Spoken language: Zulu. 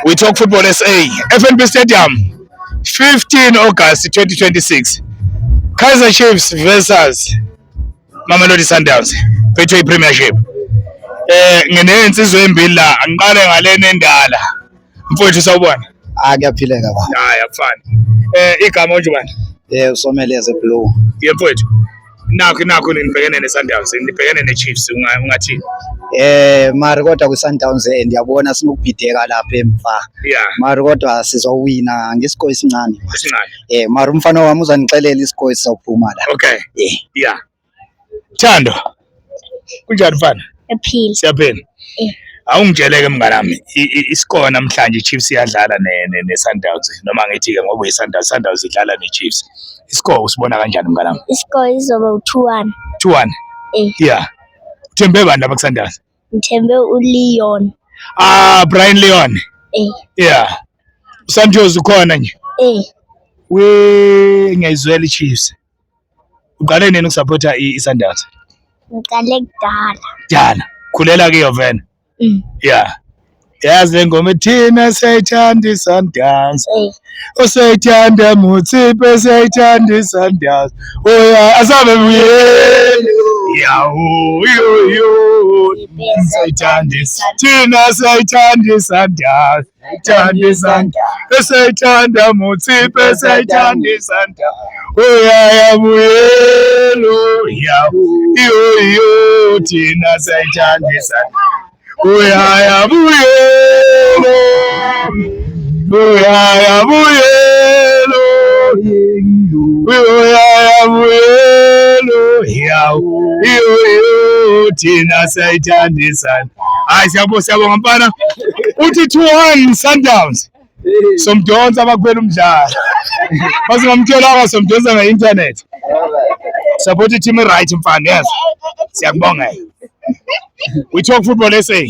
We Talk Football SA, FNB Stadium, 15 August 2026. Kaizer Chiefs versus Mamelodi Sundowns. Betway Premiership. Nginensizwe embili la, angiqale ngalena endala. Mfowethu sawubona? Kuyaphileka baba. Hayi akufani. Igama nje bani? Usomeleze Blue. Mfowethu. Nakho nibhekene neSundowns, nibhekene neChiefs ungathini? Mari kodwa kwiSundowns ndiyabona sinokubhideka lapha emva. Yeah. Mari kodwa sizowina ngesikole esincane. Esincane. Mari umfana wami uzanixelela isikole sizawuphuma la. Okay. Yeah. Thando. Kunjani mfana? Ephila. Siyaphila. Awungitsheleke mngani wami, isikole namhlanje iChiefs iyadlala neSundowns noma ngithi ke ngoba iSundowns idlala neChiefs. Isikole usibona kanjani mngani wami? Isikole izoba 2-1. 2-1. Yeah. Uthembe bani lapha kuSundowns? Ngithembe uLeon. Brian Leon. Yeah. Santos ukhona nje. Ngiyizwela iChiefs. Uqale nini ukusupporta iSundowns? Ngiqale kudala. Dala. Khulela ke yovena. Yeah. Yazi ngoma thina sayithanda iSundowns. Usayithanda Mutsipe sayithanda iSundowns. Oya asabe buyele. Yawo yo. Sayithanda thina sayithanda iSundowns. Sayithanda iSundowns. Sayithanda Mutsipe sayithanda iSundowns. Oya buyelo. Yawo yo thina sayithanda iSundowns. Uyaya buyelo, uyaya buyelo, uyaya buyelo, yawo thina sayithandisana. Hayi siyabonga mfana. Uthi 2-1 Sundowns. Somdonsa abakuphela umdlalo. Basingamthola somdonsa nge-internet. Support team right mfana, yes. Siyakubonga. We Talk Football SA.